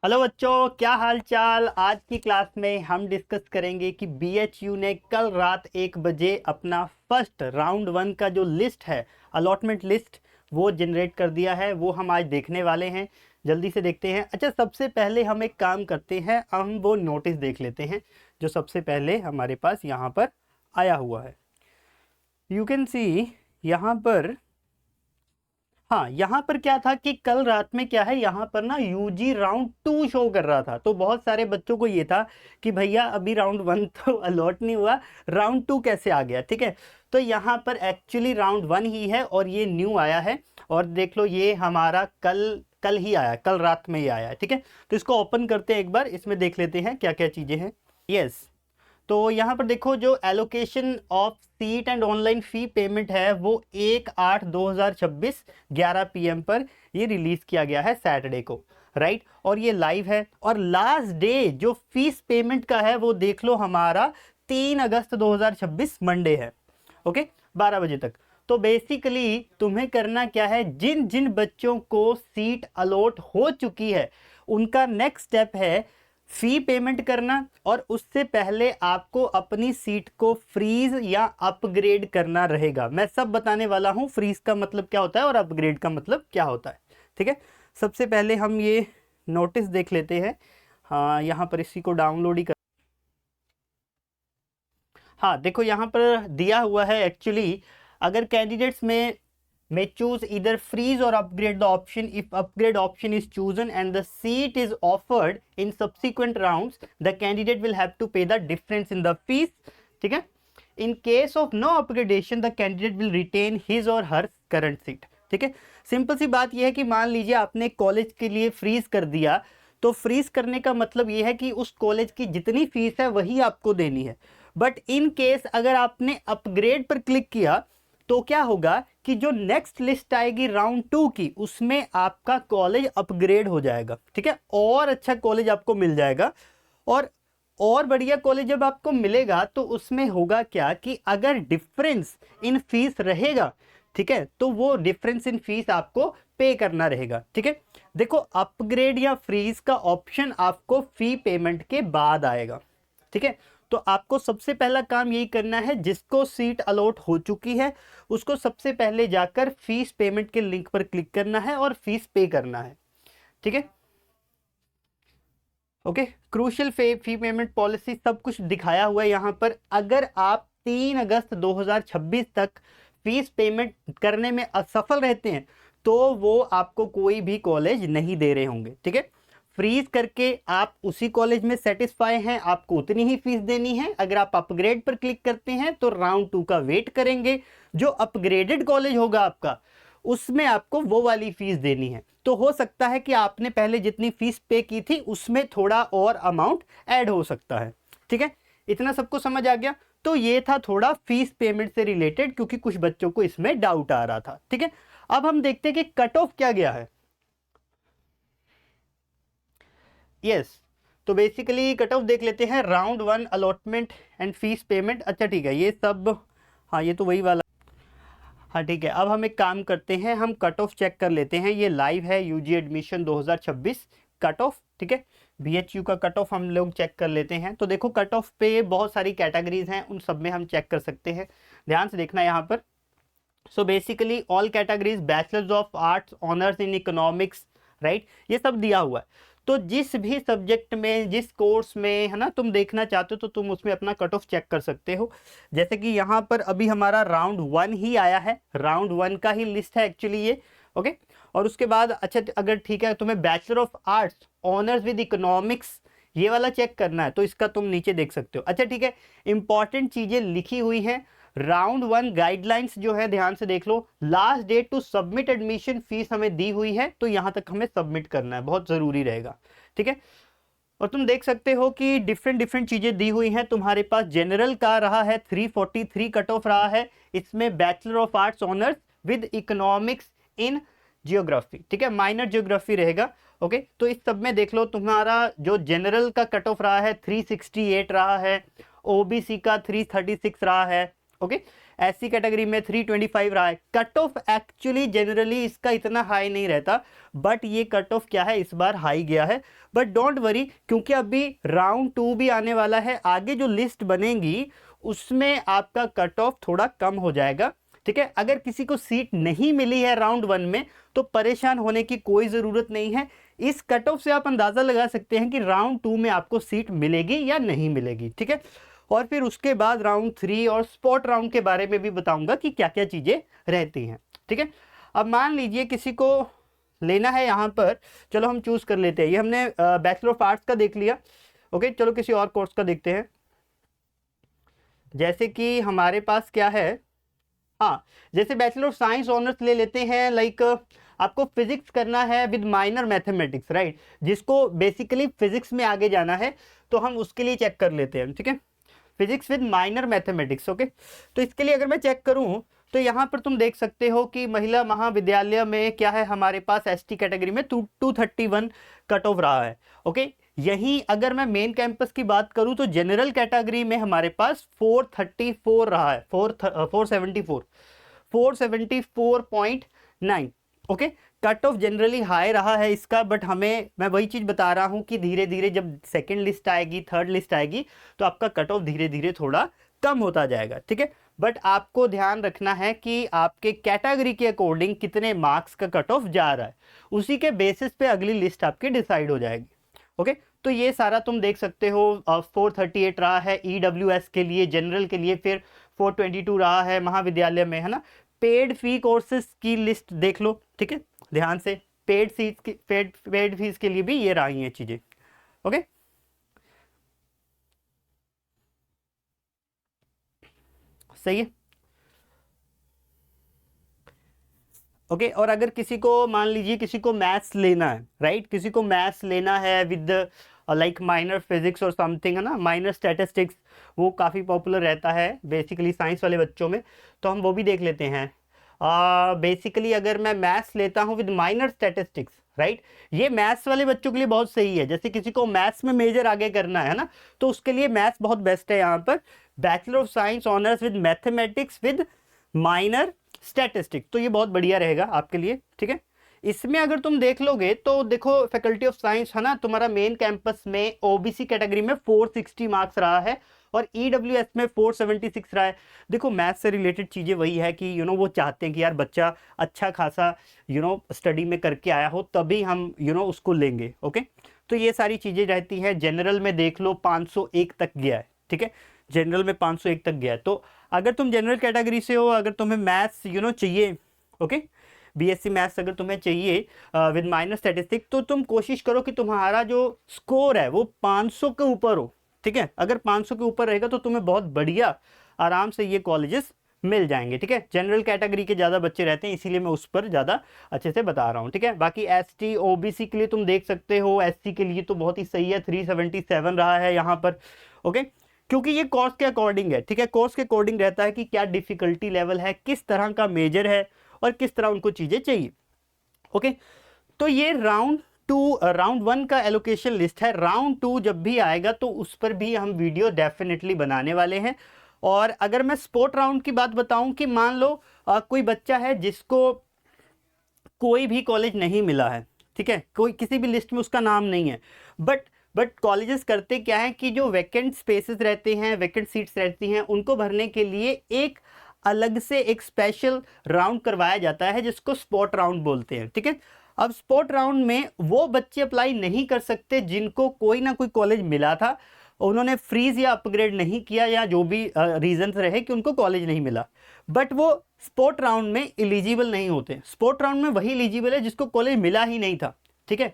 Hello बच्चों, क्या हाल चाल। आज की क्लास में हम डिस्कस करेंगे कि बीएचयू ने कल रात 1 बजे अपना फर्स्ट राउंड 1 का जो लिस्ट है, अलॉटमेंट लिस्ट, वो जनरेट कर दिया है। वो हम आज देखने वाले हैं। जल्दी से देखते हैं। अच्छा, सबसे पहले हम एक काम करते हैं, हम वो नोटिस देख लेते हैं जो सबसे पहले हमारे पास यहाँ पर आया हुआ है। यू कैन सी यहाँ पर, हाँ, यहाँ पर क्या था कि कल रात में क्या है, यहाँ पर ना यूजी राउंड 2 शो कर रहा था। तो बहुत सारे बच्चों को ये था कि भैया अभी राउंड 1 तो अलॉट नहीं हुआ, राउंड 2 कैसे आ गया। ठीक है, तो यहाँ पर एक्चुअली राउंड 1 ही है और ये न्यू आया है। और देख लो, ये हमारा कल कल ही आया, कल रात में ही आया है। ठीक है, तो इसको ओपन करते हैं एक बार, इसमें देख लेते हैं क्या क्या चीज़ें हैं। यस, तो यहाँ पर देखो, जो allocation of seat and online fee payment है वो 1/8/2026 11 PM पर ये रिलीज़ किया गया है, सैटरडे को, राइट। और ये लाइव है। और लास्ट डे जो फीस पेमेंट का है वो देख लो, हमारा 3 अगस्त 2026 मंडे है। ओके, 12 बजे तक। तो बेसिकली तुम्हें करना क्या है, जिन जिन बच्चों को सीट अलॉट हो चुकी है उनका नेक्स्ट स्टेप है फी पेमेंट करना। और उससे पहले आपको अपनी सीट को फ्रीज या अपग्रेड करना रहेगा। मैं सब बताने वाला हूं, फ्रीज का मतलब क्या होता है और अपग्रेड का मतलब क्या होता है। ठीक है, सबसे पहले हम ये नोटिस देख लेते हैं। हाँ, यहाँ पर इसी को डाउनलोड ही कर, हाँ देखो यहाँ पर दिया हुआ है एक्चुअली, अगर कैंडिडेट्स में choose either freeze or upgrade the option. If upgrade option is chosen and the seat is offered in subsequent rounds, the candidate will have to pay the difference in the fees. ठीक है, in case of no upgradation the candidate will retain his or her current seat. ठीक है, simple सी बात यह है कि मान लीजिए आपने कॉलेज के लिए फ्रीज कर दिया, तो फ्रीज करने का मतलब यह है कि उस कॉलेज की जितनी फीस है वही आपको देनी है। बट इन केस अगर आपने अपग्रेड पर क्लिक किया तो क्या होगा कि जो नेक्स्ट लिस्ट आएगी राउंड 2 की, उसमें आपका कॉलेज अपग्रेड हो जाएगा। ठीक है, और अच्छा कॉलेज आपको मिल जाएगा। और बढ़िया कॉलेज जब आपको मिलेगा तो उसमें होगा क्या कि अगर डिफरेंस इन फीस रहेगा, ठीक है, तो वो डिफरेंस इन फीस आपको पे करना रहेगा। ठीक है, देखो अपग्रेड या फ्रीज का ऑप्शन आपको फी पेमेंट के बाद आएगा। ठीक है, तो आपको सबसे पहला काम यही करना है, जिसको सीट अलॉट हो चुकी है उसको सबसे पहले जाकर फीस पेमेंट के लिंक पर क्लिक करना है और फीस पे करना है। ठीक है, okay, crucial fee payment policy सब कुछ दिखाया हुआ है यहाँ पर। अगर आप 3 अगस्त 2026 तक फीस पेमेंट करने में असफल रहते हैं तो वो आपको कोई भी कॉलेज नहीं दे रहे होंगे। ठीक है, फ्रीज करके आप उसी कॉलेज में सेटिस्फाई हैं, आपको उतनी ही फीस देनी है। अगर आप अपग्रेड पर क्लिक करते हैं तो राउंड 2 का वेट करेंगे, जो अपग्रेडेड कॉलेज होगा आपका उसमें आपको वो वाली फीस देनी है। तो हो सकता है कि आपने पहले जितनी फीस पे की थी उसमें थोड़ा और अमाउंट ऐड हो सकता है। ठीक है, इतना सबको समझ आ गया। तो ये था थोड़ा फीस पेमेंट से रिलेटेड, क्योंकि कुछ बच्चों को इसमें डाउट आ रहा था। ठीक है, अब हम देखते हैं कि कट ऑफ क्या गया है। यस, तो बेसिकली कट ऑफ देख लेते हैं, round 1 allotment and fees payment. अच्छा ठीक है, ये सब, हाँ ये तो वही वाला। हाँ ठीक है, अब हम एक काम करते हैं, हम कट ऑफ चेक कर लेते हैं। ये लाइव है, यूजी एडमिशन 2026 कट ऑफ। ठीक है, बीएचयू का कट ऑफ हम लोग चेक कर लेते हैं। तो देखो कट ऑफ पे बहुत सारी कैटेगरीज हैं, उन सब में हम चेक कर सकते हैं। ध्यान से देखना यहाँ पर। So basically all categories, bachelors of arts, honours in economics, right, ये सब दिया हुआ है। तो जिस भी सब्जेक्ट में, जिस कोर्स में, है ना, तुम देखना चाहते हो तो तुम उसमें अपना कट ऑफ चेक कर सकते हो। जैसे कि यहाँ पर अभी हमारा राउंड 1 ही आया है, राउंड 1 का ही लिस्ट है एक्चुअली ये। ओके, और उसके बाद अच्छा, अगर ठीक है तुम्हें bachelor of arts honours with economics ये वाला चेक करना है तो इसका तुम नीचे देख सकते हो। अच्छा ठीक है, इंपॉर्टेंट चीजें लिखी हुई हैं। राउंड 1 गाइडलाइंस जो है, ध्यान से देख लो। Last date to submit admission fees हमें दी हुई है, तो यहां तक हमें सबमिट करना है, बहुत जरूरी रहेगा। ठीक है, और तुम देख सकते हो कि डिफरेंट डिफरेंट चीजें दी हुई हैं तुम्हारे पास। जनरल का रहा है 343 कट ऑफ रहा है, इसमें bachelor of arts honours with economics in geography, ठीक है, माइनर जियोग्राफी रहेगा। ओके, तो इस सब में देख लो, तुम्हारा जो जनरल का कट ऑफ रहा है 368 रहा है, ओबीसी का 336 रहा है। ओके, SC कैटेगरी में 325 रहा है। कट ऑफ एक्चुअली जनरली इसका इतना हाई नहीं रहता, बट ये कट ऑफ क्या है, इस बार हाई गया है। बट डोंट वरी, क्योंकि अभी राउंड 2 भी आने वाला है, आगे जो लिस्ट बनेगी उसमें आपका कट ऑफ थोड़ा कम हो जाएगा, ठीक है। अगर किसी को सीट नहीं मिली है राउंड 1 में तो परेशान होने की कोई ज़रूरत नहीं है। इस कट ऑफ से आप अंदाज़ा लगा सकते हैं कि राउंड 2 में आपको सीट मिलेगी या नहीं मिलेगी, ठीक है। और फिर उसके बाद राउंड 3 और स्पॉट राउंड के बारे में भी बताऊंगा कि क्या क्या चीज़ें रहती हैं, ठीक है। अब मान लीजिए किसी को लेना है यहाँ पर, चलो हम चूज़ कर लेते हैं। ये हमने बैचलर ऑफ आर्ट्स का देख लिया, ओके। चलो किसी और कोर्स का देखते हैं। जैसे कि हमारे पास क्या है, हाँ, जैसे बैचलर ऑफ साइंस ऑनर्स ले लेते हैं। लाइक आपको फिजिक्स करना है विद माइनर मैथमेटिक्स, राइट, जिसको बेसिकली फिजिक्स में आगे जाना है, तो हम उसके लिए चेक कर लेते हैं, ठीक है। Physics with minor mathematics, okay. तो इसके लिए अगर मैं चेक करूं तो यहाँ पर तुम देख सकते हो कि महिला महाविद्यालय में क्या है, हमारे पास ST कैटेगरी में 231 कट ऑफ रहा है, ओके। यहीं अगर मैं मेन कैंपस की बात करूं तो जनरल कैटेगरी में हमारे पास 434 रहा है, 474.9, okay. Cut off generally high रहा है इसका, बट हमें, मैं वही चीज़ बता रहा हूं कि धीरे धीरे जब सेकेंड लिस्ट आएगी, थर्ड लिस्ट आएगी, तो आपका कट ऑफ धीरे धीरे थोड़ा कम होता जाएगा, ठीक है। बट आपको ध्यान रखना है कि आपके कैटेगरी के अकॉर्डिंग कितने मार्क्स का कट ऑफ जा रहा है, उसी के बेसिस पे अगली लिस्ट आपकी डिसाइड हो जाएगी, ओके। तो ये सारा तुम देख सकते हो। 438 रहा है EWS के लिए, जनरल के लिए फिर 422 रहा है महाविद्यालय में, है ना। पेड फी कोर्सेज की लिस्ट देख लो, ठीक है, ध्यान से। पेड फीस की पेड फीस के लिए भी ये रही हैं चीज़ें, ओके। सही है, ओके। और अगर किसी को, मान लीजिए किसी को मैथ्स लेना है, राइट, किसी को मैथ्स लेना है विद लाइक माइनर फिजिक्स और समथिंग, है ना, माइनर स्टैटिस्टिक्स, वो काफ़ी पॉपुलर रहता है बेसिकली साइंस वाले बच्चों में, तो हम वो भी देख लेते हैं। बेसिकली अगर मैं मैथ्स लेता हूँ विद माइनर स्टैटिस्टिक्स, राइट, ये मैथ्स वाले बच्चों के लिए बहुत सही है। जैसे किसी को मैथ्स में मेजर आगे करना है ना, तो उसके लिए मैथ्स बहुत बेस्ट है। यहाँ पर bachelor of science honours with mathematics with minor statistics, तो ये बहुत बढ़िया रहेगा आपके लिए, ठीक है। इसमें अगर तुम देख लोगे तो देखो, फैकल्टी ऑफ साइंस, है ना, तुम्हारा मेन कैंपस में OBC कैटेगरी में 460 मार्क्स रहा है और EWS में 476 रहा है। देखो मैथ्स से रिलेटेड चीज़ें वही है कि वो चाहते हैं कि यार बच्चा अच्छा खासा स्टडी में करके आया हो, तभी हम उसको लेंगे, ओके। तो ये सारी चीज़ें रहती हैं। जनरल में देख लो 501 तक गया है, ठीक है, जनरल में 501 तक गया है। तो अगर तुम जनरल कैटेगरी से हो, अगर तुम्हें मैथ्स चाहिए, ओके, BSc मैथ्स अगर तुम्हें चाहिए विद माइनर स्टैटिस्टिक्स, तो तुम कोशिश करो कि तुम्हारा जो स्कोर है वो 500 के ऊपर हो, ठीक है। अगर 500 के ऊपर रहेगा तो तुम्हें बहुत बढ़िया आराम से ये कॉलेजेस मिल जाएंगे, ठीक है। जनरल कैटेगरी के ज़्यादा बच्चे रहते हैं, इसीलिए मैं उस पर ज़्यादा अच्छे से बता रहा हूँ, ठीक है। बाकी ST OBC के लिए तुम देख सकते हो, SC के लिए तो बहुत ही सही है, 377 रहा है यहाँ पर, ओके, क्योंकि ये कोर्स के अकॉर्डिंग है, ठीक है। कोर्स के अकॉर्डिंग रहता है कि क्या डिफिकल्टी लेवल है, किस तरह का मेजर है और किस तरह उनको चीज़ें चाहिए, ओके। तो ये राउंड 1 का एलोकेशन लिस्ट है। राउंड 2 जब भी आएगा तो उस पर भी हम वीडियो डेफिनेटली बनाने वाले हैं। और अगर मैं स्पोर्ट राउंड की बात बताऊं कि मान लो कोई बच्चा है जिसको कोई भी कॉलेज नहीं मिला है, ठीक है, कोई किसी भी लिस्ट में उसका नाम नहीं है, बट कॉलेजेस करते क्या है कि जो वैकेंट स्पेसेस रहते हैं, वैकेंट सीट्स रहती हैं, उनको भरने के लिए एक अलग से एक स्पेशल राउंड करवाया जाता है जिसको स्पॉट राउंड बोलते हैं, ठीक है। अब स्पॉट राउंड में वो बच्चे अप्लाई नहीं कर सकते जिनको कोई ना कोई कॉलेज मिला था, उन्होंने फ्रीज या अपग्रेड नहीं किया या जो भी रीजंस रहे कि उनको कॉलेज नहीं मिला, बट वो स्पॉट राउंड में एलिजिबल नहीं होते। स्पॉट राउंड में वही एलिजिबल है जिसको कॉलेज मिला ही नहीं था, ठीक है।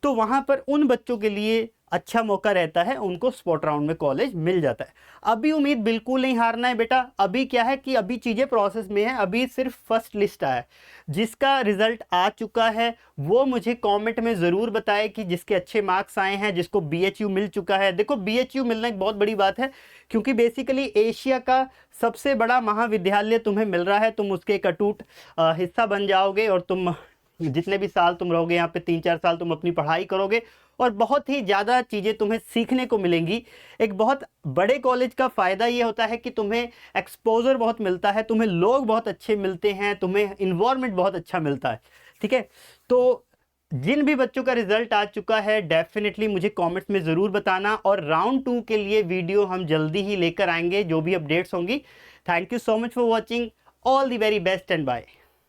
तो वहाँ पर उन बच्चों के लिए अच्छा मौका रहता है, उनको स्पॉट राउंड में कॉलेज मिल जाता है। अभी उम्मीद बिल्कुल नहीं हारना है बेटा। अभी क्या है कि अभी चीज़ें प्रोसेस में है, अभी सिर्फ फर्स्ट लिस्ट आया है। जिसका रिजल्ट आ चुका है वो मुझे कमेंट में ज़रूर बताए कि जिसके अच्छे मार्क्स आए हैं, जिसको BHU मिल चुका है। देखो BHU मिलना एक बहुत बड़ी बात है, क्योंकि बेसिकली एशिया का सबसे बड़ा महाविद्यालय तुम्हें मिल रहा है। तुम उसके एक अटूट हिस्सा बन जाओगे और तुम जितने भी साल तुम रहोगे यहाँ पे, 3-4 साल तुम अपनी पढ़ाई करोगे और बहुत ही ज़्यादा चीज़ें तुम्हें सीखने को मिलेंगी। एक बहुत बड़े कॉलेज का फ़ायदा ये होता है कि तुम्हें एक्सपोजर बहुत मिलता है, तुम्हें लोग बहुत अच्छे मिलते हैं, तुम्हें इन्वायरमेंट बहुत अच्छा मिलता है। ठीक है, तो जिन भी बच्चों का रिजल्ट आ चुका है डेफिनेटली मुझे कमेंट्स में ज़रूर बताना, और राउंड 2 के लिए वीडियो हम जल्दी ही लेकर आएंगे जो भी अपडेट्स होंगी। Thank you so much for watching, all the very best and bye.